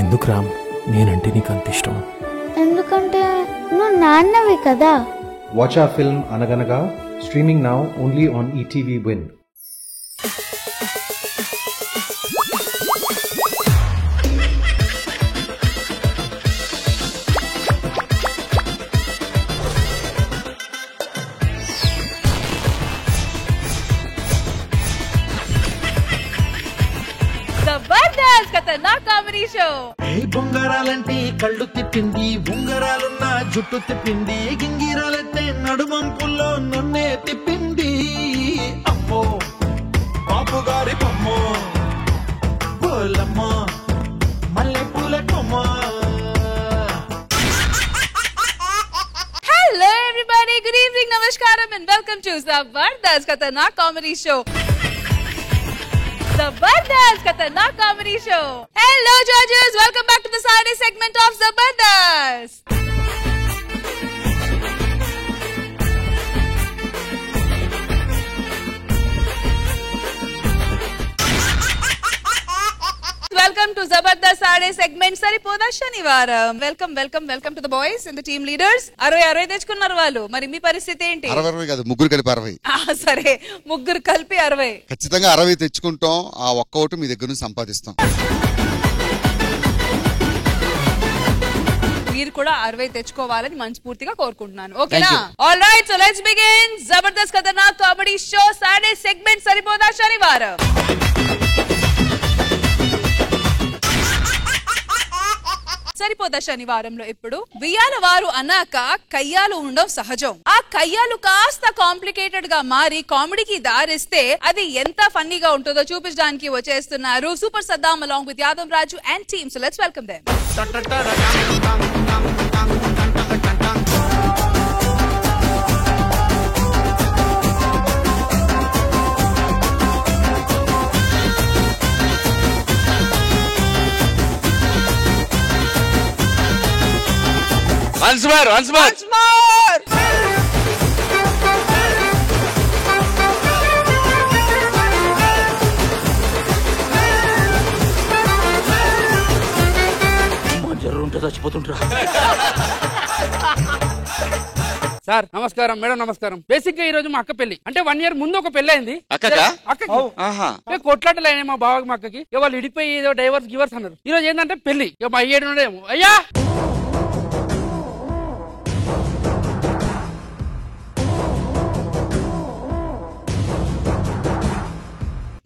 ఎందుకు రామ్ నేనంటే నీకు అంత ఇష్టం? ఎందుకంటే నువ్వు నాన్నవి కదా. Watch our film Anaganaga, streaming now only on ETV Win. Jabardasth Khatarnak comedy show. బొంగరాలంటే కళ్ళు తిప్పింది, ఉంగరాలున్న జుట్టు తిప్పింది, గింగిరాలంటే నడుమంపుల్లో నన్నే తిప్పింది. అమ్మో బాపు గారి బొమ్మో, పోలమ్మో మల్లె పూల కొమ్మ. Hello everybody, good evening, namaskaram and welcome to Zabardast Khatanak Comedy Show. Zabardast Khatanak Comedy Show. Hello judges, welcome back to the Saturday segment of Zabardast. Welcome to Zabardast Saturday segment. Saripoda Shanivaram. Welcome to the boys and the team leaders. 60 తెచ్చుకున్నారు వాళ్ళు. మరి మీ పరిస్థితి ఏంటి? 60 కాదు, ముగ్గురు కలిపి 60. సరే, ముగ్గురు కలిపి 60. ఖచ్చితంగా 60 తెచ్చుకుంటాం. ఆ ఒక్క ఓటు మీ దగ్గర నుంచి సంపాదిస్తాం. మీరు కూడా 60 తెచ్చుకోవాలని మనస్ఫూర్తిగా కోరుకుంటున్నాను. ఓకేనా? All right, so let's begin Jabardasth Khatarnak comedy show Saturday segment Saripodhaa Sanivaaram. Saripodhaa శనివారంలో ఇప్పుడు వియాల వారు అన్నాక కయ్యాలు ఉండడం సహజం. ఆ కయ్యాలు కాస్త కాంప్లికేటెడ్ గా మారి కామెడీకి దారిస్తే అది ఎంత ఫన్నీగా ఉంటుందో చూపించడానికి వచ్చేస్తున్నారు super Saddam along with Yadav Raju and team. So let's welcome them. Once more. Sir నమస్కారం, మేడం నమస్కారం. బేసిక్ గా ఈ రోజు మా అక్క పెళ్లి, అంటే 1 year ముందు ఒక పెళ్లి అయింది. అక్కకి కొట్లాటలు అయినాయి మా బావకి మా అక్కకి. వాళ్ళు ఇడిపోయి ఏదో డైవర్స్ గివర్స్ అన్నారు. ఈ రోజు ఏంటంటే పెళ్లి. మా అయ్యేడు ఉండేమో అయ్యా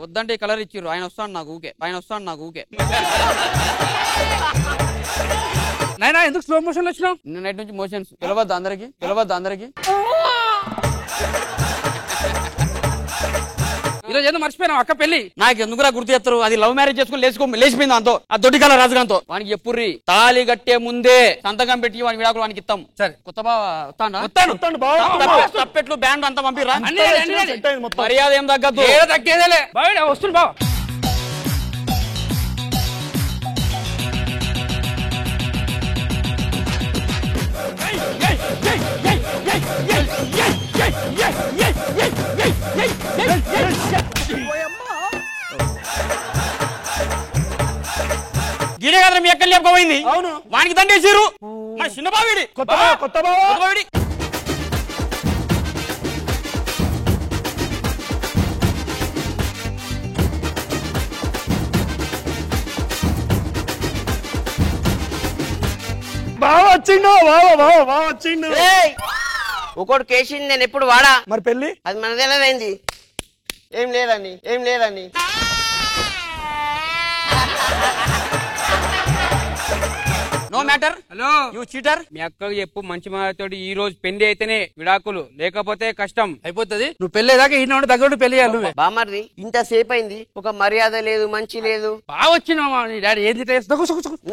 వద్దంటే కలర్ ఇచ్చిర్రు. ఆయన వస్తాడు నాకు ఊకే. నైనా ఎందుకు స్లో మోషన్ వచ్చినావు? నిన్నటి నుంచి మోషన్స్ పిలవద్దు అందరికి. ఈరోజు ఏదో మర్చిపోయినావు అక్క పెళ్లి. నాకు ఎందుకురా గుర్తు చేస్తారు? అది లవ్ మ్యారేజ్ చేసుకుని లేచిపోయింది అంతో. ఆ దొడ్డి కల రాజుగాంతో. వానికి ఎప్పుర్రి తాళి కట్టే ముందే సంతకం పెట్టి వాని విడాకులు వానికి ఇస్తాం. సరే, కొత్త తప్పెట్లు బ్యాండ్ అంతా పంపిరా. మర్యాద ఏం తగ్గదు, తగ్గేదేలే. వస్తుంది బావ. గిడే కదా మీ ఎక్కడ లేకపోయింది. అవును, వానికి దండేసారు. మన చిన్న బావిడి కొత్త బావిడి. బాగా వచ్చిండు. ఒకటి కేసింది, నేను ఎప్పుడు వాడా. మరి పెళ్లి అది మనది ఎలాదైంది? ఏం లేదని no matter. Hello you cheater. మీ అక్కకి చెప్పు మంచి మాతోటి ఈ రోజు పెళ్లి అయితేనే విడాకులు, లేకపోతే కష్టం అయిపోతుంది. నువ్వు పెళ్లేదాకా ఈ నోడు దగ్గర పెళ్లి చేయాలి. బామర్ది ఇంతసేపు అయింది, ఒక మర్యాద లేదు, మంచి లేదు. బాగా వచ్చినావా డాడీ? ఏంది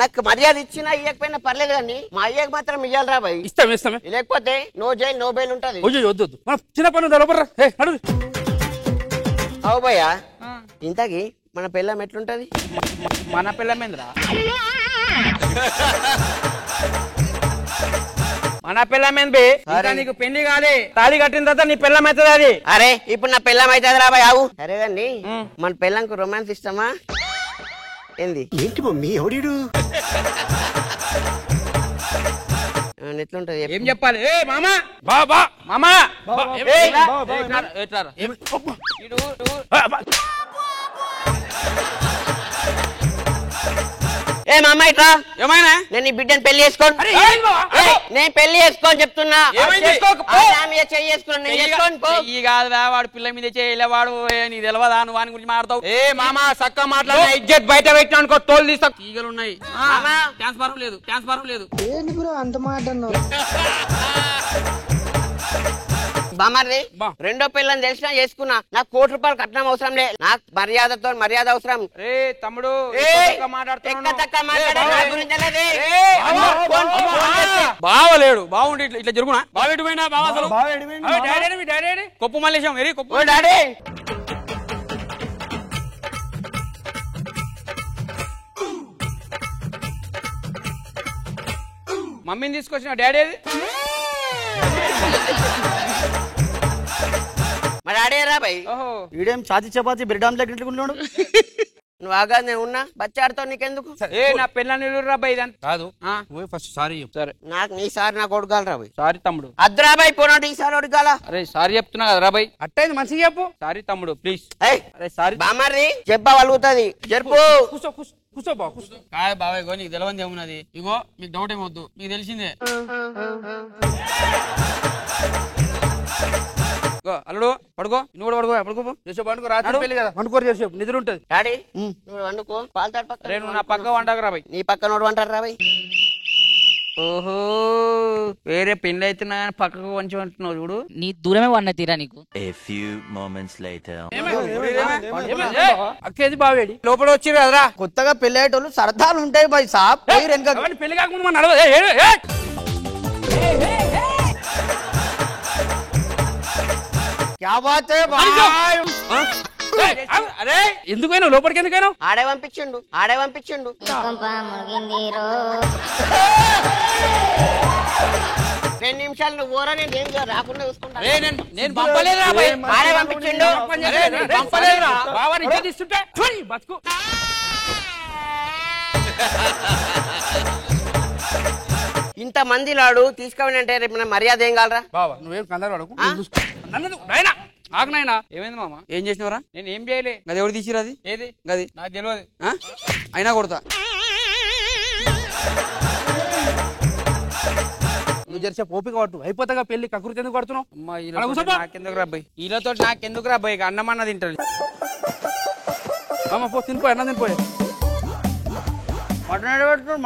నాకు మర్యాద ఇచ్చినా ఇవ్వకపోయినా పర్లేదు కానీ మా అయ్యకు మాత్రం ఇయ్యాలి రా బాయ్. ఇస్తామే. లేకపోతే నో జైల్ నో బెయిల్ ఉంటది. వద్దు మన చిన్న పని అడుగు. అవు భయ్యా, ఇంతకి మన పెళ్ళం ఎట్లుంటది? మన పెళ్ళమేంద్రా? మన పిల్లమేంది? నీకు పెళ్లి కాలే, తాళి కట్టిన తర్వాత నీ పిల్లం అవుతుంది అది. అరే ఇప్పుడు నా పిల్లం అవుతుంది రా బాయ్. ఆవు సరే కానీ మన పిల్లంకు రొమాన్స్ ఇష్టమా ఏంది? ఏంటి మమ్మీ ఎవడు? ఎట్లుంటది ఏం చెప్పాలి? ఏ మామా బాబా మామా ఏ మామ ఇట్రా. ఏమైనా నేను ఈ బిడ్డని పెళ్లి చేసుకోను. నేను పెళ్లి చేసుకోని చెప్తున్నా. కాదురా వాడు పిల్ల మీద చేయలే వాడు నీ తెలియదా నువ్వు వాని గురించి మాట్లాడతావు. ఏ మామా చక్క మాట్లాడు ఇజ్జత్ బయట పెట్టినా అనుకో తోలు తీస్తా. ఈగలు ఉన్నాయి ట్రాన్స్ఫారం లేదు అంత మాట బామర్ది రెండో పిల్లని తెలిసినా చేసుకున్నా. నాకు ₹1 కట్నం అవసరం లే. నాకు మర్యాద అవసరం. రే తమ్ముడు బావలేడు బావుండి ఇట్లా జరుగునా బావ ఎటుపోయినా బావ అసలు డాడీ కొప్పు మల్లేశం వెరీ కొప్పు డాడీ మమ్మీని తీసుకొచ్చిన డాడీ అది మా డాడీ రా భయ్. వీడేం చాచి చపాతి బ్రెడ్ ఆమ్లెట్ ఇంటుకున్నాడు. నువ్వు ఆగా నేను ఉన్నా బచ్చాడుతో నీకెందుకు? ఏ నా పిల్లని రాబాయ్ ఇదంతా కాదు ఫస్ట్ సారీ సరే నాకు నీ సారి నాకు ఒడగాలి రాబాయ్. సారీ తమ్ముడు అద్రాబాయ్ పోనాడు ఈసారి ఒడగాల. అరే సారీ చెప్తున్నా కదా రాబాయ్ అట్టయింది మంచిగా చెప్పు సారీ తమ్ముడు ప్లీజ్. అరే సారీ బామర్ది చెప్ప వలుగుతుంది జరుపు. కూర్చో బా కూర్చో కాయ బాబాయ్ గో నీకు తెలియదు ఏమున్నది. ఇగో మీకు డౌట్ ఏమొద్దు మీకు తెలిసిందే. అల్లుడు పడుకో నువ్వు కూడా పడుకో చేసే పండుకో రాత్రి పెళ్లి కదా పండుకోరు చేసే నిద్ర ఉంటది. డాడీ నువ్వు వండుకో పాలతాడు పక్క. నువ్వు నా పక్క వంటకు రాబాయ్. నీ పక్కన వంటారు రాబాయ్. ఓహో వేరే పెళ్లి అయితే పక్కకు వంచి అంటున్నావు చూడు. నీ దూరమే వన్న తీరా నీకు. అక్కేది బావేడి లోపల వచ్చి కదరా. కొత్తగా పెళ్లి అయ్యేటోళ్ళు సరదాలు ఉంటాయి బాయ్ సాబ్. పెళ్లి కాకుండా మన నడవదు. క్యా బాత్ హై భాయ్. అరే ఎందుకైనా లోపలికి ఎందుకైనా ఆడే పంపించిండు 2 నిమిషాలు నువ్వు ఊరా నేను ఏం రాకుండా చూసుకుంటా. నేను పంపలేదురా ఆడే పంపించిండు. పంపలేదురా బావా ఇచ్చేది ఇస్తుంటే బతుకు. ఇంత మంది లాడు తీసుకొని అంటే రేపు నా మర్యాద ఏం కాలరా బావా నువ్వేం కందరు ఆగనాయనా. ఏమైంది మామ ఏం చేసినవరా? నేను ఏం చేయలే. గది ఎవరు తీసిరా? అది ఏది గది నాకు తెలియదు. అయినా కొడతా. నువ్వు జరిసే ఓపిక పట్టు అయిపోతాగా పెళ్లి కకృతి ఎందుకు పడుతున్నావు? నాకెందుకు రాబాయి వీళ్ళతో నాకెందుకు రాబాయి. అన్నం అన్న తింటాడు. అమ్మ పో తినిపోయి అన్నం తినిపోయే.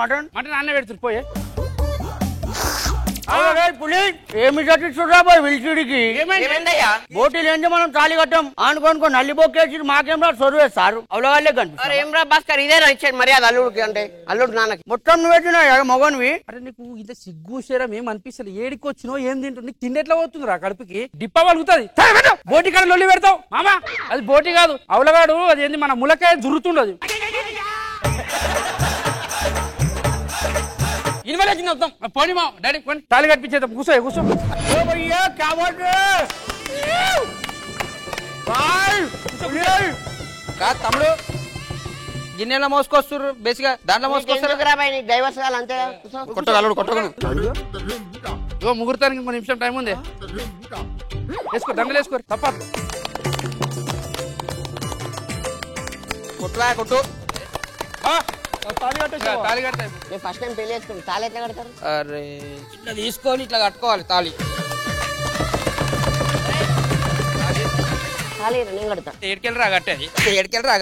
మటన్ అన్న పెడుతుంది పోయే. ఏమి చూడరా బాయ్ విలిచుడికి బోటీలు ఏంటి మనం తాళి కట్టాం అనుకోనుకో నల్లి బొక్కేసి మాకేం రా సొరువే సారు అవలవాళ్ళే కనిపిస్తారు. ఏం రా భాస్కర్ ఇదే ఇచ్చాడు మర్యాద అల్లుడికి అంటే అల్లుడు నాన్నకి మొత్తం నువ్వు పెట్టినా మగనివి. అరే నీకు ఇంత సిగ్గు శరం ఏం అనిపిస్తుంది? ఏడికి వచ్చినావు ఏం తింటావు? నీకు తిండి ఎట్లా పోతుంది రా కడుపుకి? డిప్ప వలుగుతుంది. బోటి కాడ లొల్లి పెడతావు మామా. అది బోటి కాదు అవలగాడు. అది ఏంది మన ములకాయ జురుతుండదు. పోనీ మా డాడీ తాళి కట్టించేద్దాం. కూర్చో తమ్ముడు గిన్నెలో మోసుకొస్తారు బేసిగా దాంట్లో మోసుకొస్తారు. ముహూర్తానికి 1 నిమిషం టైం ఉంది. వేసుకో దండలు వేసుకోరు తప్ప కొట్టు. తాళి కడతాయి. ఫస్ట్ టైం పెళ్లి చేసుకుని తాళి ఎట్లా కడతారు? అరే ఇట్లా తీసుకొని ఇట్లా కట్టుకోవాలి తాళి. నేను కడతా. ఏడుకెళ్ళరా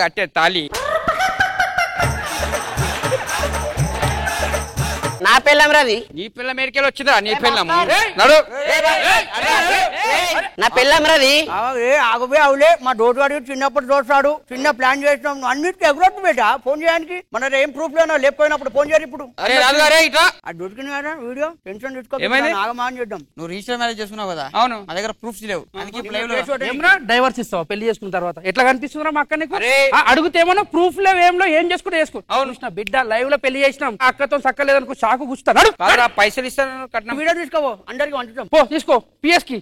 కట్టేది తాళి. నా పిల్లం రాది. నీ పిల్ల మేడికెళ్ళి వచ్చిందా? నీ పిల్లం నా పిల్లం రాది. ఆగుబే అవులే మా డోటు అడిగి చిన్నప్పుడు చూస్తాడు. చిన్న ప్లాన్ చేసినాం అన్నిటికీ ఎగురొద్దు బేటా ఫోన్ చేయడానికి. మన ఏం ప్రూఫ్ లేనా లేకపోయినప్పుడు ఫోన్ చేయరు. ఇప్పుడు దొరికింది కదా వీడియో. టెన్షన్ తీసుకోవాలి ఆగమాన్ చేద్దాం. నువ్వు రిజిస్టర్ మ్యారేజ్ చేసుకున్నావు కదా? అవును. మా దగ్గర ప్రూఫ్స్ లేవు. డైవర్స్ ఇస్తావు పెళ్లి చేసుకున్న తర్వాత? ఎట్లా కనిపిస్తుందా మా అక్క నీకు? అడిగితే ఏమన్నా ప్రూఫ్ లేవు ఏం లో ఏం చేసుకుంటే చేసుకో. అవును బిడ్డ లైవ్ లో పెళ్లి చేసినాం. అక్కతో చక్కలేదనుకో షాకు కూర్చున్నాడు. పైసలు ఇస్తాను కట్టిన వీడియో తీసుకోవో అందరికి వంచుతాం. పో తీసుకో పిఎస్ కి.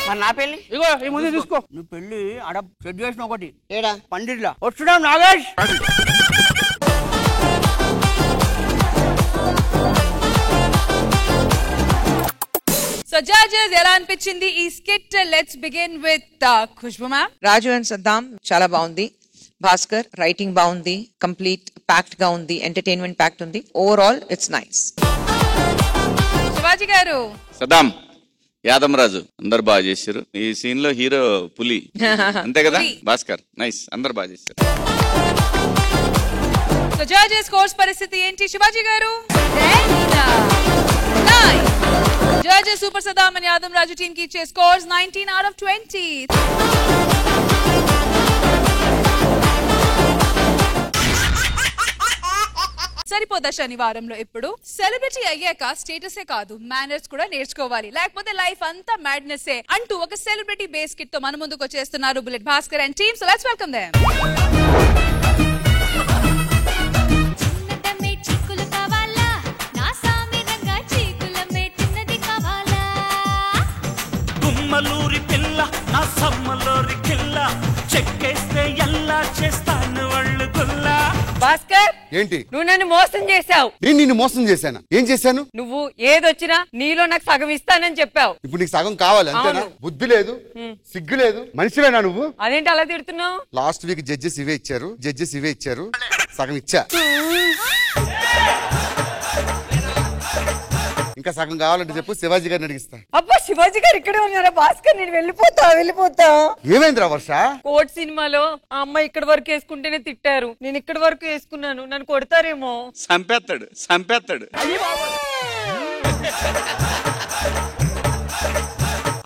మరి నా పెళ్లి ఇగో ఈ ముందు తీసుకో. నువ్వు పెళ్లి ఆడ సెట్ చేసిన ఒకటి ఏడా పండిట్లా వస్తున్నాం నాగేష్. సో జడ్జెస్ ఎలా అనిపించింది ఈ skit? Let's begin with Khushbu ma'am. Raju and Saddam చాలా బాగుంది. భాస్కర్ రైటింగ్ బాగుంది, కంప్లీట్ ప్యాక్డ్ గా ఉంది, ఎంటర్టైన్మెంట్ ప్యాక్డ్ ఉంది. Overall it's nice. శివాజీ గారు. సద్దాం, యాదమరాజు అందరు బాగా చేశారు. ఈ సీన్ లో హీరో పులి అంతే కదా. భాస్కర్ నైస్, అందరు బాగా చేశారు. సో జడ్జెస్ స్కోర్స్ పరిస్థితి ఏంటి శివాజీ గారు? Judges super Saddam and Yadam Raju team కి ఇచ్చే స్కోర్స్ 19 out of 20. సరిపోదా శనివారంలో ఇప్పుడు? సెలబ్రిటీ అయ్యాక స్టేటసే కాదు, మేనర్స్ కూడా నేర్చుకోవాలి, లేకపోతే లైఫ్ అంతా మ్యాడ్నెస్ అంటూ ఒక సెలబ్రిటీ బేస్ కిట్ తో మన ముందుకు వచ్చేస్తున్నారు bullet Bhaskar and team. So let's welcome them. గుమ్మలూరి పిల్ల నా సమ్మలూరి కిల్ల చెక్కేస్తే ఎలా చేస్తాను వాళ్ళు గుల్లా. భాస్కర్, ఏంటి నువ్వు నన్ను మోసం చేశావు. నేను నిన్ను మోసం చేశాను? ఏం చేశాను? నువ్వు ఏదొచ్చినా నీలో నాకు సగం ఇస్తానని చెప్పావు. ఇప్పుడు నీకు సగం కావాలి అంతేనా? బుద్ధి లేదు, సిగ్గు లేదు, మనిషివేనా నువ్వు? అదేంటి అలా తిడుతున్నావు? లాస్ట్ వీక్ జడ్జెస్ ఇవే ఇచ్చారు, సగం ఇచ్చా. ఇంకా సగం కావాలంటే చెప్పు, శివాజీ గారిని అడిగిస్తా. అబ్బా, శివాజీ గారు ఇక్కడే ఉన్నారా? భాస్కర్, నేను వెళ్ళిపోతా. ఏమైందిరా వర్ష? కోట్ సినిమాలో ఆ అమ్మాయి ఇక్కడ వరకు వేసుకుంటేనే తిట్టారు, నేను ఇక్కడ వరకు వేసుకున్నాను, నన్ను కొడతారేమో. సంపేస్తాడు.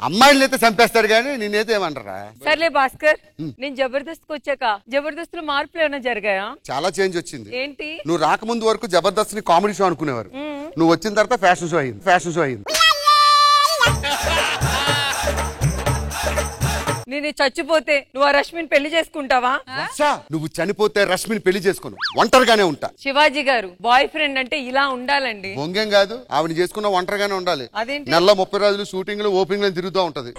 అమ్మాయిలు అయితే చంపేస్తాడు కానీ నేనైతే ఏమంటారా? సర్లే భాస్కర్, నేను జబర్దస్త్ వచ్చాక జబర్దస్త్ లో మార్పులు ఏమైనా జరిగాయా? చాలా చేంజ్ వచ్చింది. ఏంటి? నువ్వు రాకముందు వరకు జబర్దస్త్ ని కామెడీ షో అనుకునేవారు, నువ్వు వచ్చిన తర్వాత ఫ్యాషన్ షో అయింది. నేను చచ్చిపోతే నువ్వు ఆ రష్మిని పెళ్లి చేసుకుంటావా? నువ్వు చనిపోతే రష్మిని పెళ్లి చేసుకోను, ఒంటరిగానే ఉంటా. శివాజీ గారు, బాయ్ ఫ్రెండ్ అంటే ఇలా ఉండాలండి. బొంగేం కాదు, ఆవిడ చేసుకున్న ఒంటరిగానే ఉండాలి. అదేంటి? నెల 30 రోజులు షూటింగ్ లో ఓపెనింగ్ లో తిరుగుతూ ఉంటది.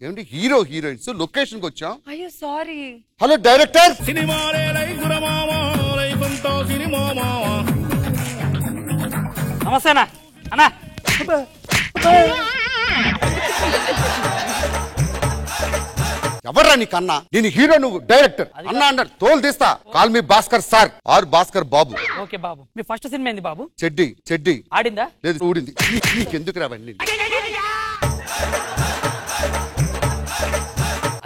ఏంటి హీరోయిన్స్ లొకేషన్ కి వచ్చాం. అయ్యో సారీ. Hello director. నమస్తేనా అన్నా. ఎవర్రా నీకన్నా? నేను హీరో, నువ్వు డైరెక్టర్. అన్నా అన్నారు తోలు తీస్తా. Call me Bhaskar sir or Bhaskar Babu. Okay బాబు. మీ ఫస్ట్ సినిమా ఏంది బాబు? చెడ్డి ఆడిందా? లేదు, ఊడింది. నీకెందుకు రావండి?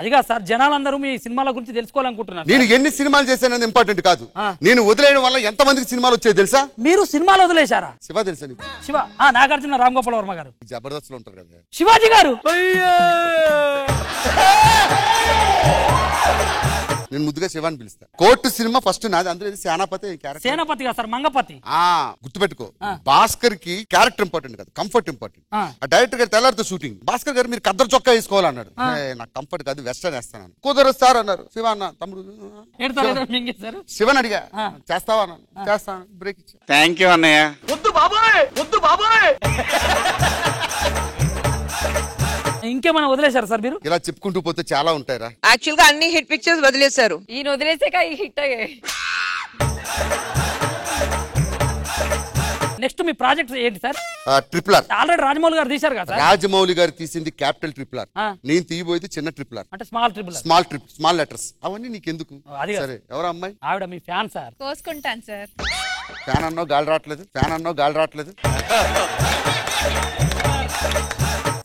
అదిగా సార్, జనాలందరూ మీ సినిమాల గురించి తెలుసుకోవాలనుకుంటున్నారు. నేను ఎన్ని సినిమాలు చేశానది ఇంపార్టెంట్ కాదు, నేను వదిలేయడం వల్ల ఎంత మందికి సినిమాలు వచ్చాయి తెలుసా? మీరు సినిమాలు వదిలేశారా? శివ తెలుసా నీకు? శివ నాగార్జున, రామ్ గోపాల్ వర్మ గారు జబర్దస్త్ లో ఉంటారు కదా. శివాజీ గారు నేను ముద్దుగా శివాని పిలుస్తా. కోర్టు సినిమా ఫస్ట్ నాది, అందులో సేనాపతి క్యారెక్టర్. సేనాపతి కాదు సార్, మంగపతి. గుర్తుపెట్టుకో, భాస్కర్ కి క్యారెక్టర్ ఇంపార్టెంట్ కాదు, కంఫర్ట్ ఇంపార్టెంట్. ఆ డైరెక్టర్ గారు తెల్లారితో షూటింగ్, భాస్కర్ గారు మీరు కద్దరు చొక్కా వేసుకోవాలన్నాడు. నాకు కంఫర్ట్ కాదు, వెస్టర్న్ వేస్తాను. కుదరదు సార్ అన్నారు. శివ అన్న తమ్ముడు శివన్ అడిగా, చేస్తావా అన్న? చేస్తాను. బ్రేక్ ఇచ్చా. థ్యాంక్ యూ అన్నయ్య. వద్దు బాబాయ్. ఇంకేమైనా వదిలేశారు సార్ మీరు? ఇలా చెప్పుకుంటూ పోతే చాలా ఉంటాయరా. యాక్చువల్ గా అన్ని హిట్ పిక్చర్స్ వదిలేశారు. ఈయన వదిలేసాక ఈ హిట్ అయ్యాయి. నెక్స్ట్ మీ ప్రాజెక్ట్ ఏంటి sir? Triple R. Already Rajamouli గారు తీశారు కదా. రాజమౌళి గారు తీసింది క్యాపిటల్ ట్రిపుల్ ఆర్, నేను తీయబోయేది చిన్న ట్రిపుల్ ఆర్, అంటే స్మాల్ ట్రిపుల్. Small letters. అవన్నీ నీకెందుకు? సరే, ఎవరు అమ్మాయి? ఆవిడ మీ ఫ్యాన్ సార్. కోసుకుంటాను సార్. ఫ్యాన్ అన్నావు గాలి రావట్లేదు.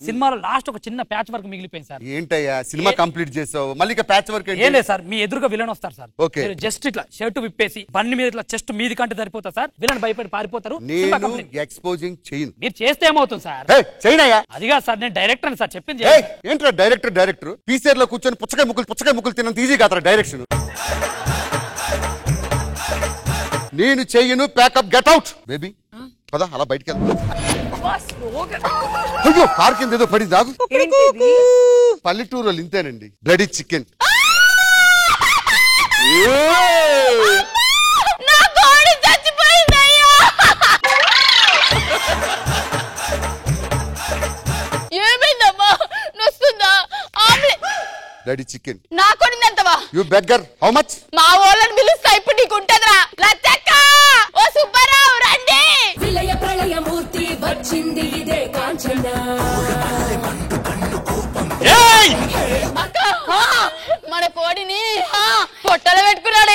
సినిమాలో లాస్ట్ ఒక చిన్న ప్యాచ్ వర్క్ మిగిలిపోయింది సార్. ఏంటయ్యా సినిమా కంప్లీట్ చేసావు, మళ్ళీ ప్యాచ్ వర్క్? ఏం లేదు సార్, మీ ఎదురుగా విలన్ వస్తారు సార్. ఓకే, జస్ట్ ఇట్లా షర్ట్ విప్పేసి బండి మీద ఇట్లా చెస్ట్ మీది కంటే సరిపోతా సార్. విలన్ భయపడి పారిపోతారు. నేను ఎక్స్పోజింగ్ చేయను. మీరు చేస్తే ఏమవుతుంది సార్? చేయనయ్యా. అదిగా సార్, నేను డైరెక్టర్ సార్ చెప్పింది. ఏంట్రా డైరెక్టర్ పీసీఆర్ లో కూర్చొని పుచ్చకాయ ముక్కలు తిన్నంత ఈజీ కాదు డైరెక్షన్. నేను చెయ్యను. Pack up, get out baby. పదా అలా బయటికి వెళ్తా. అయ్యో, కార్ కింద ఏదో పడింది. ఆగు. పల్లెటూరు వాళ్ళు ఇంతేనండి. Bloody chicken. Bloody chicken. నా కొనిందంతవా? You beggar, how much? మా వాళ్ళని పిలుస్తా ఇప్పుడు, నీకు ఉంటదిరా. లచ్చక్క, ఓ సుబ్బారావు రండి. మన కోడిని పొట్టలో పెట్టుకున్నాడు.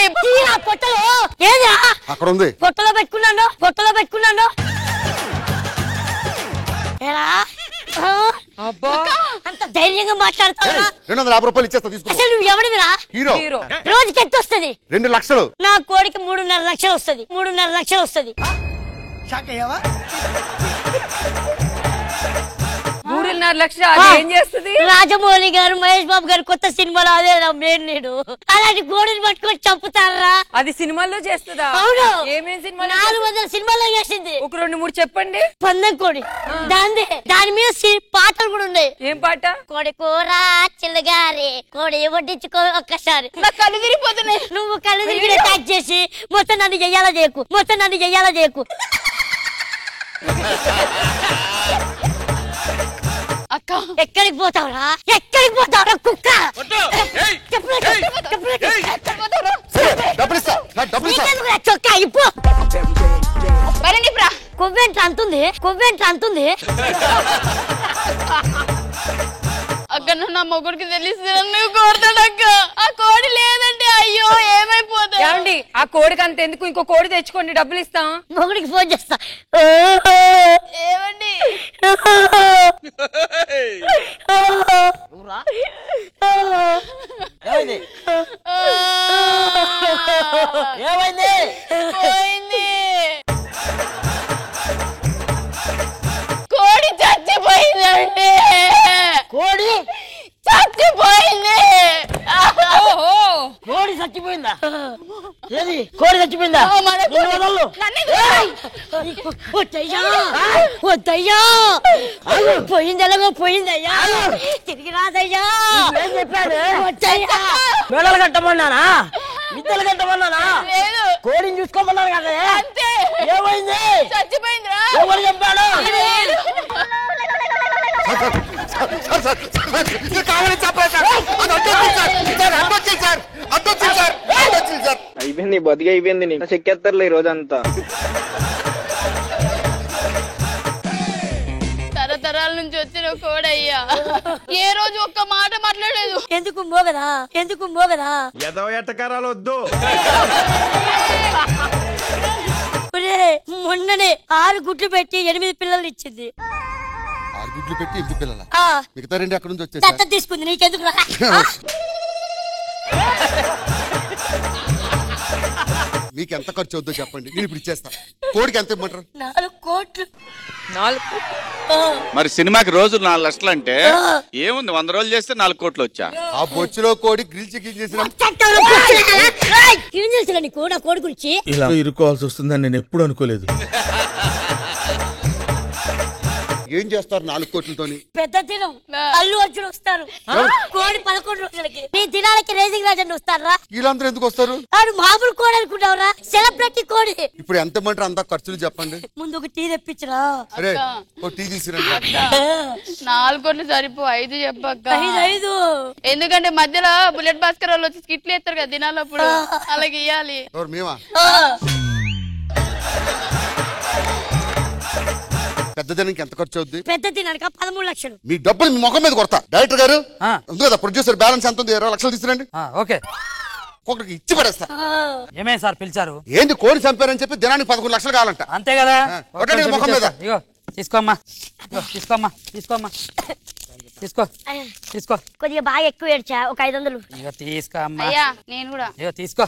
పొట్టలో ఏదా అక్కడ ఉంది. పొట్టలో పెట్టుకున్నాను. అంత ధైర్యంగా మాట్లాడతావా? 250 రూపాయలు ఇచ్చేస్తా తీసుకో. అసలు నువ్వు ఎవడివిరా? హీరో. రోజుకి ఎంత వస్తుంది? 2 లక్షలు. నా కోడికి 3.5 లక్షలు వస్తుంది. 3.5 లక్షలు వస్తుంది. 3.5 లక్షలు ఏం చేస్తుంది? రాజమౌళి గారు, మహేష్ బాబు గారు కొత్త సినిమాలో అదే మెయిన్ లీడు. అలాంటి కోడిని పట్టుకొని చంపుతారా? అది సినిమాల్లో చేస్తుందా? అవును. ఏమేం సినిమాలు? 400 సినిమాల్లో చేసింది. ఒక 2-3 చెప్పండి. పందెం కోడి దాని మీద పాటలు కూడా ఉన్నాయి. ఏం పాట? కోడి కూర చిల్లగారి కోడి వడ్డించుకో ఒక్కసారి. నాకు కళ్ళు తిరిగిపోతున్నాయి. నువ్వు కళ్ళు తిరిగి అటాక్ చేసి మొత్తం నన్ను చెయ్యాలా చేయకు. అక్క ఎక్కడికి పోతావురా కుక్క? చొక్కా ఇప్పు. కొవ్వేంట్రా అంతుంది. అక్క నా మొగుడికి తెలిసి నువ్వు కోరుతాడు అక్క. ఆ కోడి లేదంటే అయ్యో ఏమైపోతా. ఏమండి ఆ కోడికి అంత ఎందుకు? ఇంకో కోడి తెచ్చుకోండి, డబ్బులు ఇస్తాం. మొగుడికి ఫోన్ చేస్తా. ఏమండి ఏమైంది? కోడి చచ్చిపోయిందండి. కోడి చచ్చిపోయిందా? ఏది కోడి చచ్చిపోయిందా? పోయిందయ్యా, తిరిగి రాదయ్యా. మెడలు కట్టమన్నానా? మిద్దలు కట్టమన్నానా? కోడిని చూసుకోమన్నాను కదా. ఏమైంది? చచ్చిపోయిందిరా. ఎవరు చెప్పాడు? అయిపోయింది, బతికి అయిపోయింది. చెక్కేస్తారులే ఈ రోజంతా. తరతరాల నుంచి వచ్చిన కోడయ్యా, ఏ రోజు ఒక్క మాట మాట్లాడలేదు. ఎందుకు మోగదా? ఏదో ఎట్టకారాలు వద్దు. మొన్ననే 6 గుడ్లు పెట్టి 8 పిల్లలు ఇచ్చింది. 6 గుడ్లు పెట్టి 8 పిల్లల? మిగతా 2 అక్కడ నుంచి వచ్చేసి దత్త తీసుకుంది. నీకెందుకు? మీకు ఎంత ఖర్చు అవుద్దో చెప్పండి, నేను ఇప్పుడు ఇచ్చేస్తా. కోడికి ఎంత ఇమ్మంటారు? 4 కోట్లు. 4 మరి సినిమాకి రోజు 4 లక్షలు అంటే ఏముంది? 100 రోజులు చేస్తే 4 కోట్లు వచ్చా? ఆ బొచ్చులో కోడి గ్రిల్ చికెన్ చేసిన కోడి గురించి ఇలా ఇరుకోవాల్సి వస్తుందని నేను ఎప్పుడు అనుకోలేదు. ఏం చేస్తారు 4 కోట్లతోని? పెద్ద దినం. అల్లు అర్జున్ వస్తారు. కోడి 11 రోజులకి. నీ దినాలకి రేజింగ్ రాజన్ వస్తారా? వీళ్ళందరూ ఎందుకు వస్తారు? మామూలు కోడి అనుకుంటావురా? సెలబ్రిటీ కోడి. ఇప్పుడు ఎంత ఇమ్మంటారు? అంత ఖర్చులు చెప్పండి. ముందు ఒక టీ తెప్పించరా. అరే ఓ టీ తీసుకురండి. 4 కోట్లు సరిపో, 5 చెప్పక్క. 5 ఎందుకంటే మధ్యలో బుల్లెట్ భాస్కర్ వాళ్ళు వచ్చి స్కిట్లు ఎత్తారు కదా దినాలప్పుడు, అలాగే ఇయ్యాలి. మేమా? పెద్ద దినానికి ఎంత ఖర్చు అవుద్ది? పెద్ద దినానికి 13 లక్షలు. మీ డబ్బులు మీ ముఖం మీద కొడతా. డైరెక్టర్ గారు ఉంది కదా, ప్రొడ్యూసర్ బ్యాలెన్స్ ఎంత ఉంది? 20 లక్షలు తీసుకురండి. ఓకే, ఒక్కొక్కరికి ఇచ్చి పడేస్తా. ఏమే సార్ పిలిచారు? ఏంది కోడి చంపారని చెప్పి దినానికి 11 లక్షలు కావాలంట. అంతే కదా? ముఖం మీద తీసుకోమ్మా, తీసుకో. కొద్దిగా బాగా ఎక్కువ ఏడ్చా, ఒక 500. తీసుకోమ్మా. నేను కూడా తీసుకో.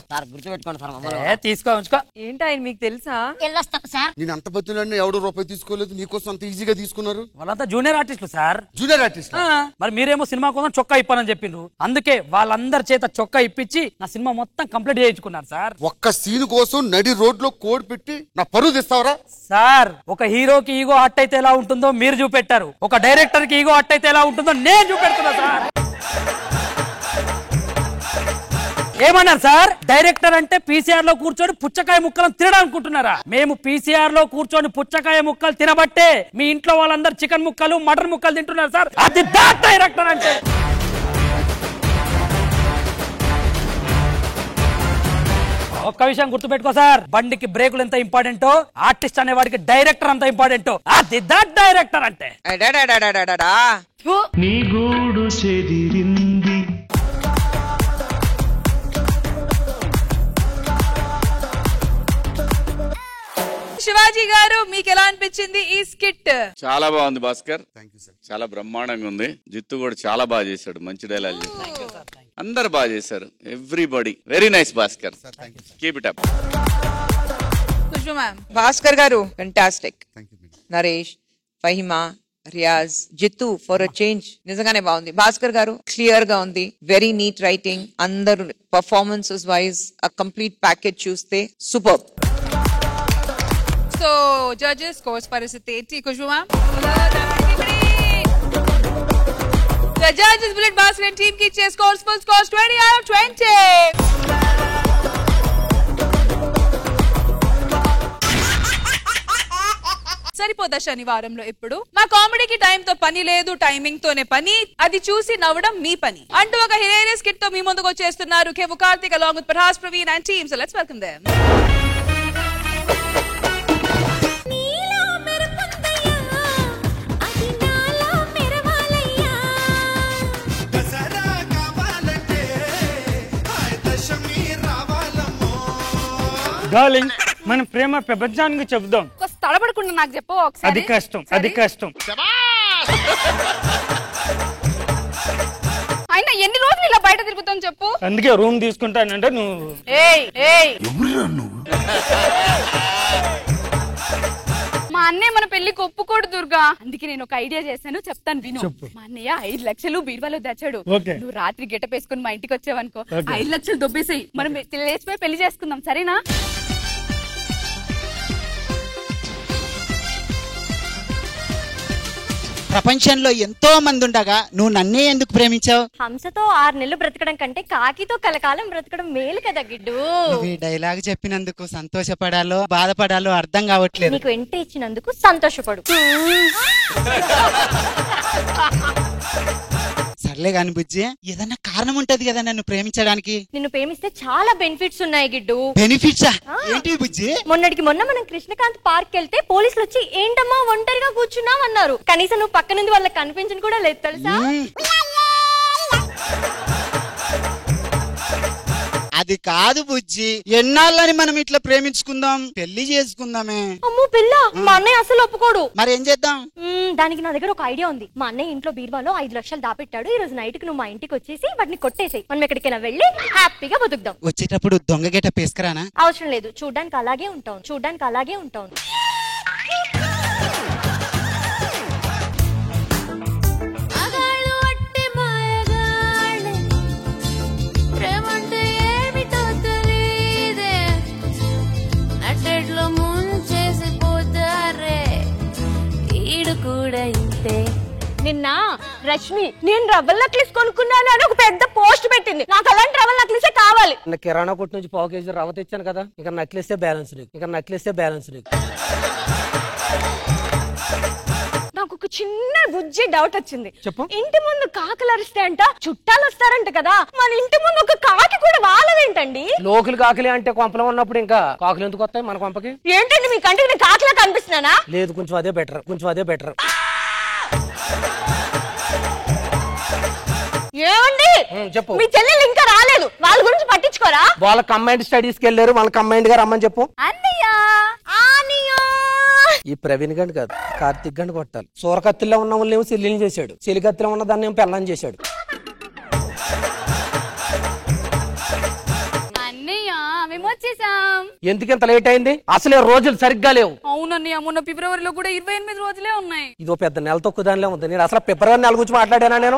తీసుకో, ఉంచుకో. ఏంటి ఆయన మీకు తెలుసా? వెళ్ళొస్తాను సార్. నేను అంత బతులన్నీ ఎవడు రూపాయి తీసుకోలేదు, నీకోసం అంత ఈజీగా తీసుకున్నారు. వాళ్ళంతా జూనియర్ ఆర్టిస్టులు సార్. Junior artist? మరి మీరేమో సినిమా కోసం చొక్కా ఇప్పనని చెప్పిండ్రు, అందుకే వాళ్ళందరి చేత చొక్కా ఇప్పించి నా సినిమా మొత్తం కంప్లీట్ చేయించుకున్నారు సార్. ఒక్క సీన్ కోసం నడి రోడ్ లో కోడ్ పెట్టి నా పరువు తీస్తావరా సార్? ఒక హీరోకి ఈగో హట్ అయితే ఎలా ఉంటుందో మీరు చూపెట్టారు, ఒక డైరెక్టర్ కి ఈగో హట్ అయితే ఎలా ఉంటుందో నేను చూపెడుతున్నా సార్. ఏమన్నారు సార్? డైరెక్టర్ అంటే పీసీఆర్ లో కూర్చొని పుచ్చకాయ ముక్కలను తినడానుకుంటున్నారా? మేము పీసీఆర్ లో కూర్చొని పుచ్చకాయ ముక్కలు తినబట్టే మీ ఇంట్లో వాళ్ళందరూ చికెన్ ముక్కలు మటన్ ముక్కలు తింటున్నారు సార్. అది డైరెక్టర్ అంటే. ఒక్క విషయం గుర్తుపెట్టుకో సార్, బండికి బ్రేకులు ఎంత ఇంపార్టెంటో ఆర్టిస్ట్ అనే వాడికి డైరెక్టర్ అంత ఇంపార్టెంటో. అది డైరెక్టర్ అంటే. నీ గూడు చెదిరింది. శివాజీ గారు మీకు ఎలా అనిపించింది ఈ స్కిట్? చాలా బాగుంది భాస్కర్, చాలా బ్రహ్మాండంగా ఉంది. జిత్తు కూడా చాలా బాగా చేశాడు, మంచి డైలాగ్ చేశాడు, అందరు బాగా చేశారు. Everybody very nice Bhaskar, keep it up. Bhaskar గారు fantastic. Naresh, Fahima, Riyaz, Jithu for a change నిజంగానే బాగుంది. భాస్కర్ గారు క్లియర్ గా ఉంది, వెరీ నీట్ రైటింగ్, అందరు పర్ఫార్మెన్సెస్ వైజ్ ఆ కంప్లీట్ ప్యాకేజ్ చూస్తే సూపర్. సో జడ్జెస్ స్కోర్స్ పరిస్థితి ఏంటి Khushbu ma'am? The judges bullet basket team ki chase scores full scores 20 out of 20. Saripodhaa శనివారంలో ఇప్పుడు? మా కామెడీకి టైం తో పని లేదు, టైమింగ్ తోనే పని, అది చూసి నవ్వడం మీ పని అంటూ ఒక హిలేరియస్ స్కిట్ తో మీ ముందుకు వచ్చేస్తున్నారు కేవు Karthik along with Prahas, Praveen and team. So let's welcome them. Darling, మన ప్రేమ ప్రపంచానికి చెప్దాం. తడబడకుండా నాకు చెప్పు ఒకసారి. అది కష్టం, అది కష్టం. అయినా ఎన్ని రోజులు ఇలా బయట తిరుగుతాం చెప్పు? అందుకే రూమ్ తీసుకుంటానంటే నువ్వు. మా అన్నయ్య మన పెళ్లికి ఒప్పుకోడు దుర్గా, అందుకే నేను ఒక ఐడియా చేశాను, చెప్తాను విను. మా అన్నయ్య 5 లక్షలు బీరువాలో దాచాడు. నువ్వు రాత్రి గెటప్ వేసుకుని మా ఇంటికి వచ్చావనుకో, 5 లక్షలు దొబ్బేసాయి, మనం లేచిపోయి పెళ్లి చేసుకుందాం, సరేనా? ప్రపంచంలో ఎంతో మంది ఉండగా నువ్వు నన్నే ఎందుకు ప్రేమించావు? హంసతో 6 నెలలు బ్రతకడం కంటే కాకితో కలకాలం బ్రతకడం మేలు కదా గిడ్డు. ఈ డైలాగ్ చెప్పినందుకు సంతోషపడాలో బాధపడాలో అర్థం కావట్లేదు. నీకు ఎంట్రీ ఇచ్చినందుకు సంతోషపడు. సర్లే కాని బుజ్జి, ఏదన్నా కారణం ఉంటది కదా నన్ను ప్రేమించడానికి. నిన్ను ప్రేమిస్తే చాలా బెనిఫిట్స్ ఉన్నాయి గిడ్డు. బెనిఫిట్సా? ఏంటి బుజ్జి? మొన్నటికి మొన్న మనం కృష్ణకాంత్ పార్క్ వెళ్తే పోలీసులు వచ్చి ఏంటమ్మా ఒంటరిగా కూర్చున్నావు అన్నారు. కనీసం నువ్వు పక్క నుండి వాళ్ళకి కనిపించని కూడా లేదు తెలుసా. అది కాదు బుజ్జి, ఎన్నాళ్ళని మనం ఇట్లా ప్రేమించుకుందాం, పెళ్లి చేసుకుందామే. అమ్మో పిల్ల, మా అన్నయ్య అసలు ఒప్పుకోడు. మరి ఏం చేద్దాం? దానికి నా దగ్గర ఒక ఐడియా ఉంది. మా అన్నయ్య ఇంట్లో బీరువాలో 5 లక్షలు దాపెట్టాడు. ఈ రోజు నైట్ కి నువ్వు మా ఇంటికి వచ్చేసి వాటిని కొట్టేసాయి, మనం ఎక్కడికైనా వెళ్ళి హ్యాపీగా బతుకుదాం. వచ్చేటప్పుడు దొంగ గెట పేసుకురానా? అవసరం లేదు, చూడ్డానికి అలాగే ఉంటాం, చూడ్డానికి అలాగే ఉంటాం. నిన్న రష్మి నేను రవ్వల్ నక్లీస్ కొనుక్కున్నాను అని ఒక పెద్ద పోస్ట్ పెట్టింది. నాకు అలాంటి రవ్వల్ నక్లీసే కావాలి. కిరాణా కొట్టు నుంచి 1/4 కేజీ రవ్వ తెచ్చాను కదా, ఇక నక్లీసే బ్యాలెన్స్ నీకు. నాకు ఒక చిన్న బుజ్జి డౌట్ వచ్చింది. చెప్పు. ఇంటి ముందు కాకులు అరిస్తే అంట చుట్టాలు వస్తారంట కదా, మన ఇంటి ముందు ఒక కాకి కూడా వాలదేంటండి? లోకల్ కాకులే అంటే కొంపలో ఉన్నప్పుడు ఇంకా కాకులు ఎందుకు వస్తాయి మన కొంపకి? ఏంటండి మీ కంటికి నేను కాకిలా కనిపిస్తున్నానా? లేదు, కొంచెం అదే బెటర్. ఏమండి చెప్పు. మీ చెల్లెలు ఇంకా రాలేదు, వాళ్ళ గురించి పట్టించుకోరా? వాళ్ళ కంబైండ్ స్టడీస్కి వెళ్ళారు, వాళ్ళ కంబైండ్ గా రమ్మని చెప్పు. ఈ ప్రవీణ్ గండి కాదు, కార్తిక్ గండి కొట్టాలి. సూరకత్తిలో ఉన్న వాళ్ళేమో చెల్లెల్ని చేశాడు, చెలికత్తిలో ఉన్న దాన్ని ఏమో పెళ్ళని చేశాడు. ఎందుకంత లేట్ అయింది? అసలే రోజులు సరిగ్గా లేవు. అవునన్నయ్య, మొన్న ఫిబ్రవరిలో కూడా 28 రోజులే ఉన్నాయి. ఇదో పెద్ద నెల తక్కువ దానిలో ఉంది. నేను అసలు ఫిబ్రవరి నెల గురించి మాట్లాడానా నేను?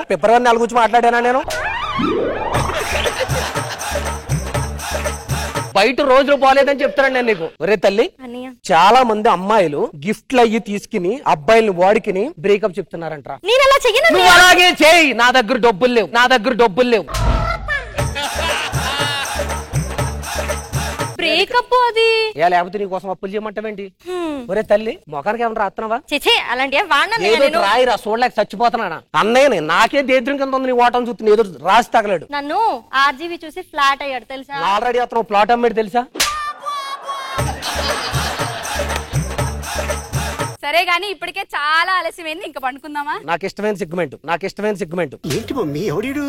బయట రోజులు బాగాలేదని చెప్తాను నేను నీకు. ఒరే తల్లి, చాలా మంది అమ్మాయిలు గిఫ్ట్లు అయ్యి తీసుకుని అబ్బాయిల్ని వాడికిని బ్రేకప్ చెప్తున్నారంట. నువ్వు అలాగే చేయి. నా దగ్గర డబ్బులు లేవు. మేకప్ అది లేకపోతే నీ కోసం అప్పులు చేయమంటావేంటి? ఒరే తల్లి మొఖానికి ఏమన్నా రాస్తున్నావా? చేచే అలాంటి రాయిరా చూడలేక చచ్చిపోతున్నానా? అన్నయ్య నాకే దేద్రం కింద ఉంది నీ ఓటం చూస్తుంది, ఏదో రాసి తగలేడు. నన్ను ఆర్జీవి చూసి ఫ్లాట్ అయ్యాడు తెలుసా? ఆల్రెడీ అతను ప్లాట్ అమ్మేడు తెలుసా? సరే గానీ ఇప్పటికే చాలా ఆలస్యమైంది, ఇంకా పండుకుందామా? నాకు ఇష్టమైన సిగ్మెంట్ ఏంటి మమ్మీ ఎవడీడు?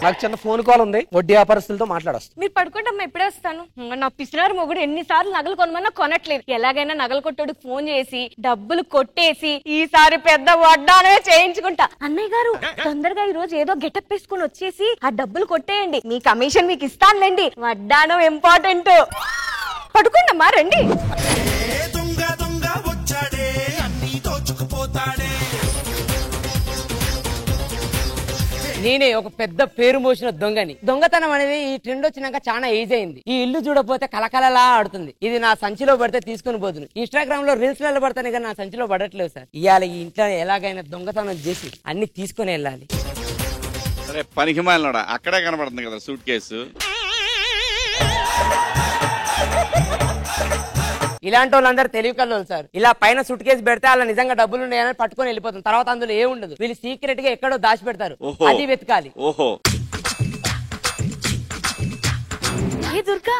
నాకు చిన్న ఫోన్ కాల్ ఉంది, వడ్డీ వ్యాపారస్తులతో మాట్లాడొస్తాను. మీరు పడుకుంటే అమ్మ ఎప్పుడే వస్తాను. నా పిసినారు మొగుడు ఎన్నిసార్లు నగలు కొనమన్నా కొనట్లేదు. ఎలాగైనా నగలు కొట్టోడికి ఫోన్ చేసి డబ్బులు కొట్టేసి ఈసారి పెద్ద వడ్డానమే చేయించుకుంటా. అన్నయ్య గారు తొందరగా ఈ రోజు ఏదో గెటప్ వేసుకుని వచ్చేసి ఆ డబ్బులు కొట్టేయండి, మీ కమిషన్ మీకు ఇస్తానులేండి. వడ్డానం ఇంపార్టెంట్. పడుకోండమ్మా రండి. నేనే ఒక పెద్ద పేరు మోసిన దొంగని. దొంగతనం అనేది ఈ ట్రెండ్ వచ్చినాక చాలా ఈజీ అయింది. ఈ ఇల్లు చూడపోతే కలకలలా ఆడుతుంది. ఇది నా సంచిలో పడితే తీసుకుని పోతుంది. ఇన్స్టాగ్రామ్ లో రీల్స్ లో పడతాను కానీ నా సంచిలో పడట్లేదు సార్. ఇవాళ ఈ ఇంట్లో ఎలాగైనా దొంగతనం చేసి అన్ని తీసుకుని వెళ్ళాలి. సరే పనికి మాలినోడా, అక్కడే కనబడుతుంది కదా సూట్ కేసు. ఇలాంటి వాళ్ళందరూ తెలివి కల్లోలు సార్. ఇలా పైన సూట్ కేసు పెడితే అలా నిజంగా డబ్బులు ఉన్నాయని పట్టుకొని వెళ్ళిపోతుంది. తర్వాత అందులో ఏ ఉండదు. వీళ్ళు సీక్రెట్ గా ఎక్కడో దాచి పెడతారు, అది వెతకాలి. ఓహో దుర్గా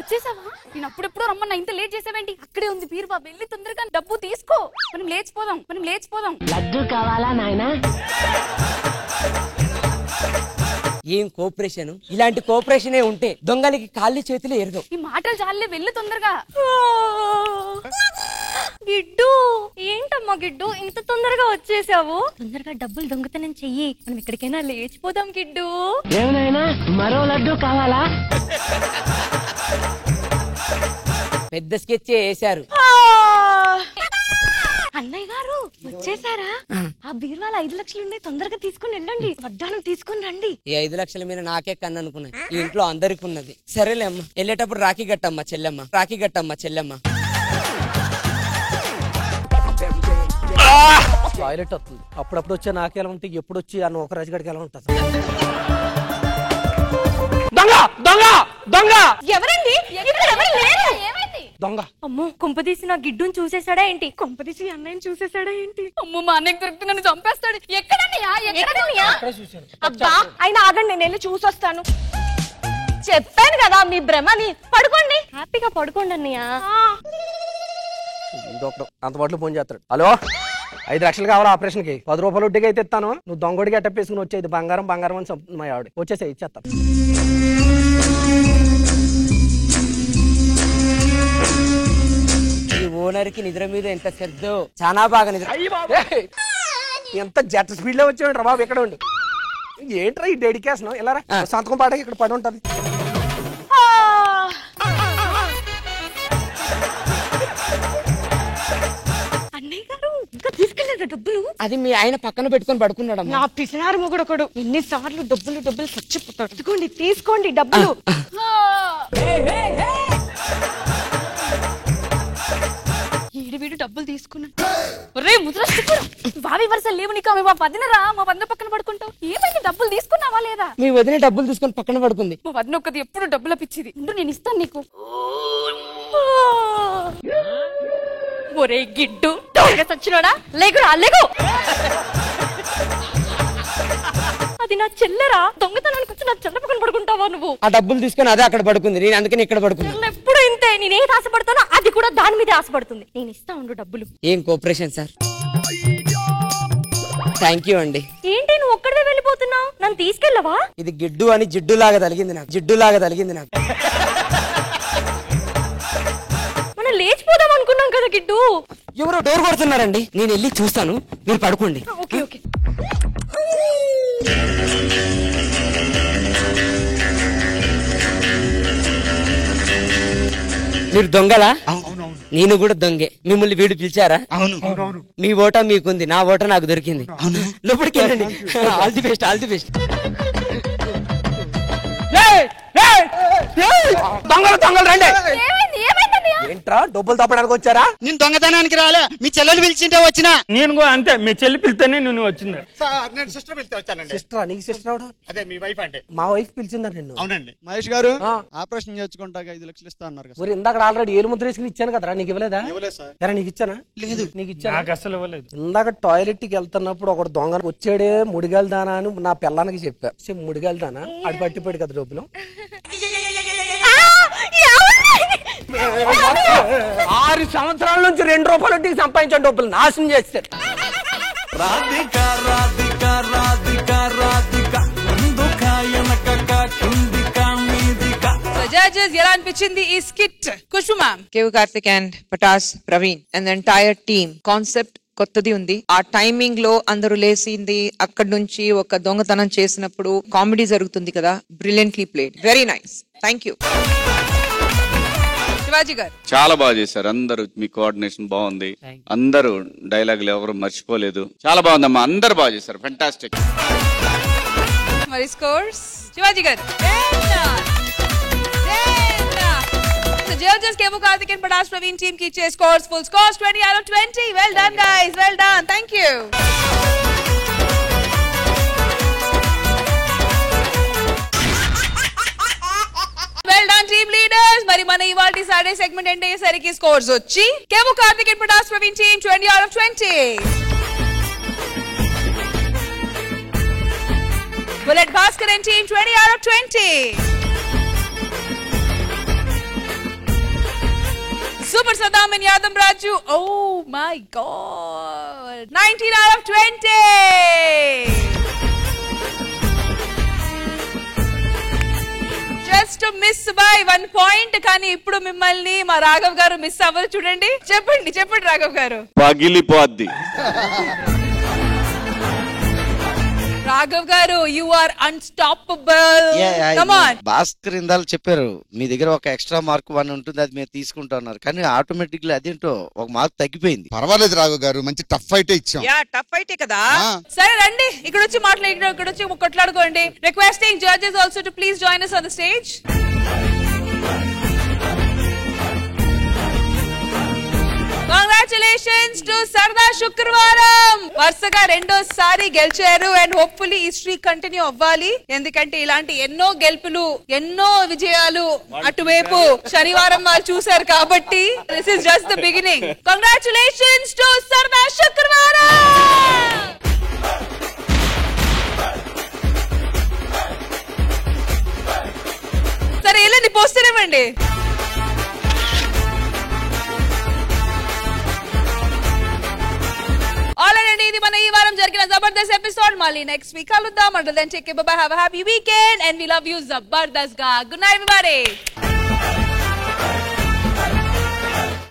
వచ్చేసావా? నేను అప్పుడెప్పుడు రమ్మన్నా, ఇంత లేట్ చేసావేంటి? అక్కడే ఉంది బీరువా, వెళ్ళి తొందరగా డబ్బు తీసుకో. మనం లేచిపోదాం. లడ్డు కావాలా నాయనా? ఏం కోఆపరేషన్! ఇలాంటి కోఆపరేషనే ఉంటే దొంగలకి కాళ్ళు చేతులు ఎరగవు. ఈ మాటలు చాలే, వెళ్ళు తొందరగా. గిడ్డు ఏంటమ్మా గిడ్డు ఇంత తొందరగా వచ్చేసావు? తొందరగా డబ్బులు దొంగతనం చెయ్యి, మనం ఎక్కడికైనా లేచిపోదాం గిడ్డు. ఏమైనా మరో లడ్డు కావాలా? పెద్ద స్కెచ్ వేశారు. అన్నయ్య గారు వచ్చేసారా? ఆ బీరువాల 5 లక్షలు ఉన్నాయి, తొందరగా తీసుకుని వెళ్ళండి. వడ్డానం తీసుకుని రండి. ఈ 5 లక్షల మీద నాకే కన్ను అనుకున్నా, ఈ ఇంట్లో అందరికి ఉన్నది. సరేలే అమ్మ, వెళ్ళేటప్పుడు రాఖీ కట్టమ్మా చెల్లెమ్మ. టాయిలెట్ వస్తుంది. అప్పుడప్పుడు వచ్చే నాకెలా ఉంటే ఎప్పుడు వచ్చి ఆ నూక రాజుగాడికి ఎలా ఉంటుంది? దొంగ ఎవరండి? దొంగ. అమ్మో కొంపదీసి నా గిడ్డుని చూసేసాడా ఏంటి? కొంపదీసి అన్నయ్యని చూసేసాడా ఏంటి? అమ్మో మా అన్నయ్యకి దొరికితే నన్ను చంపేస్తాడు. ఎక్కడన్నయ్యా? అబ్బా అయినా ఆగండి, నేను వెళ్ళి చూసొస్తాను. చెప్పాను కదా మీ భ్రమని. పడుకోండి, హ్యాపీగా పడుకోండి అన్నయ్య. అంత పాటలు ఫోన్ చేస్తాడు. హలో, 5 లక్షలు కావాలి ఆపరేషన్ కి, 10 రూపాయలు వడ్డీకి అయితే ఇస్తాను. నువ్వు దొంగడికి అట్టప్ వేసుకుని వచ్చేది బంగారం అని చంపుతుంది మా ఆవిడ. వచ్చేసే ఇచ్చేస్తాను. ఈ ఓనర్ కి నిద్ర మీద ఎంత శ్రద్ధో, చాలా బాగా నిద్ర. ఎంత జెట్ స్పీడ్ లో వచ్చాడు బాబు. ఎక్కడ ఉండి ఏంట్రా ఈ డెడికేషన్? ఎలా సంతకం పాటకి ఇక్కడ పడి ఉంటది. అన్నయ్య గారు ఇంకా తీసుకెళ్ళారు డబ్బులు. అది మీ ఆయన పక్కన పెట్టుకొని పడుకున్నాడు. నా పిసినారు మొగుడొకడు ఎన్నిసార్లు డబ్బులు చచ్చిపోతాడు. తీసుకోండి డబ్బులు. వీడు డబ్బులు తీసుకున్నాడు. ఒరే ముద్రస్తుడు, వావి వరుస లేవు నీకు. మా వదినరా, మా వదిన పక్కన పడుకుంటావు. ఏమైంది, డబ్బులు తీసుకున్నావా లేదా? మీ వదిన డబ్బులు తీసుకొని పక్కన పడుకుంది. మా వదిన ఒక్కది ఎప్పుడు డబ్బుల పిచ్చిది. నేను ఇస్తాను నీకు. ఒరే గిడ్డు చచ్చినోడా, లేకురా లేకు. అది నా చెల్లెరా, దొంగతనానికి వచ్చి నా చెల్ల పక్కన పడుకుంటావా నువ్వు? ఆ డబ్బులు తీసుకొని అదే అక్కడ పడుకుంది, నేను అందుకని ఇక్కడ పడుకున్నా. ఎప్పుడు ఇంతే, నేనేది ఆశపడతానో అది కూడా దాని మీదే ఆశపడుతుంది. నేను ఇస్తా ఉండు డబ్బులు. ఏం కోఆపరేషన్ సార్. థ్యాంక్ యూ అండి. ఏంటి నువ్వు ఒక్కడే వెళ్ళిపోతున్నావు? నన్ను తీసుకెళ్ళవా? ఇది గిడ్డు అని జిడ్డులాగా తలిగింది నాకు. మనం లేచిపోదాం అనుకున్నాం కదా గిడ్డు. ఎవరో డోర్ కొడుతున్నారండి, నేను వెళ్ళి చూస్తాను, మీరు పడుకోండి. ఓకే. మీరు దొంగలా? నేను కూడా దొంగే. మిమ్మల్ని వీడు పిలిచారా? అవును. మీ ఓటా మీకుంది, నా ఓటా నాకు దొరికింది. లోపలికి వెళ్ళండి. All the best. దొంగలు రండి. ఏంట్రా డబ్బులు తప్పడానికి వచ్చారా? నేను దొంగతనానికి రాలే, మీ చెల్లెలు పిలిచింటే వచ్చినా. నేను కూడా అంతే, మీ చెల్లి పిలితేనే నువ్వు వచ్చింది. సార్ నేను సిస్టర్ పిలిస్తే వచ్చానండి. సిస్టరా? నీకు సిస్టర్ అవడం? అదే మీ వైఫ్ అంటే. మా వైఫ్ పిలిచిందా నిన్ను? అవునండి. మహేష్ గారు ఆపరేషన్ చేసుకుంటాక 5 లక్షలు ఇస్తా అన్నారు కదా. ఇందాక ఆల్రెడీ ఏలు ముద్ర వేసుకుని ఇచ్చాను కదరా, నీకు ఇవ్వలేదా? ఇవ్వలేదు సార్. ఎరా నీకు ఇచ్చానా? లేదు. నీకు ఇచ్చాను. నాకు అసలు ఇవ్వలేదు. ఇందాక టాయిలెట్ కి వెళ్తున్నప్పుడు ఒకడు దొంగ వచ్చాడే ముడిగెళ్దానా అని నా పిల్లానికి చెప్పా. ముడిగెళ్దానా అది పట్టిపోయాడు కదా డబ్బులు. 6 సంవత్సరాల నుంచి 2 రూపాయలు సంపాదించిన డబ్బులు నాశనం చేస్తారు. జడ్జెస్ ఎలా అనిపించింది ఈ skit? Khushbu ma'am. Kevvu Karthik and Patas Praveen and entire team. Concept కొత్తది ఉంది. ఆ టైమింగ్ లో అందరూ లేసింది, అక్కడి నుంచి ఒక దొంగతనం చేసినప్పుడు కామెడీ జరుగుతుంది కదా. Brilliantly played, very nice. Thank you. Shivaji గారు చాలా బాగా చేశారు అందరూ. మీ కోఆర్డినేషన్ బాగుంది. అందరూ డైలాగులు ఎవరు మర్చిపోలేదు. చాలా బాగుందమ్మా, అందరు బాగా చేశారు. ఫెంటాస్టిక్. మరి స్కోర్స్ శివాజీ గారు. Judges Kevu Karthik and Patash Praveen team ki iche scores, full scores 20 out of 20. Well done guys, well done. Thank you. Well done team leaders. Mari mana ivalti Saturday segment end ayyesariki scores vachi Kevu Karthik and Patash Praveen team 20 out of 20. Bullet Bhaskar and team 20 out of 20. Super Saddam and Yadam Raju, oh my god, 19 out of 20. Just to miss by 1 point. Kani ippudu mimmalni ma Raghav garu miss avvaru chudandi. Cheppandi Raghav garu. పగిలిపోద్ది. Raghav garu, you are unstoppable. Come on. Bhaskar ఇందాలు చెప్పారు మీ దగ్గర ఒక extra mark 1 ఉంటుంది, అది మీరు తీసుకుంటున్నారు. కానీ automatically అదేంటో ఒక మార్క్ తగ్గిపోయింది. పర్వాలేదు రాఘవ్ గారు, మంచి టఫ్ ఫైట్ ఇచ్చాం. యా టఫ్ ఫైట్ కదా. సరే రండి, ఇక్కడ వచ్చి మాట్లాడి ఇక్కడ వచ్చి కొట్లాడుకోండి. Requesting judges also to please join us on the stage. Congratulations to Sarda Shukruvaram. వరుసగా రెండోసారి గెలిచారు అండ్ హోప్ఫుల్లీ ఈ స్ట్రీక్ కంటిన్యూ అవ్వాలి. ఎందుకంటే ఇలాంటి ఎన్నో గెలుపులు, ఎన్నో విజయాలు అటువైపు శనివారం వాళ్ళు చూశారు కాబట్టి this is just the beginning. Congratulations to Sarda Shukruvaram. సరే వెళ్ళండి, పోస్టర్ ఇవ్వండి. ఆల్రెడీ ఇది మన ఈ వారం జరిగిన జబర్దస్త్ ఎపిసోడ్. మళ్ళీ నెక్స్ట్ వీక్ కలుద్దాం. Until then, take care, bye bye, have a happy weekend and we love you Jabardasth గా. Good night everybody.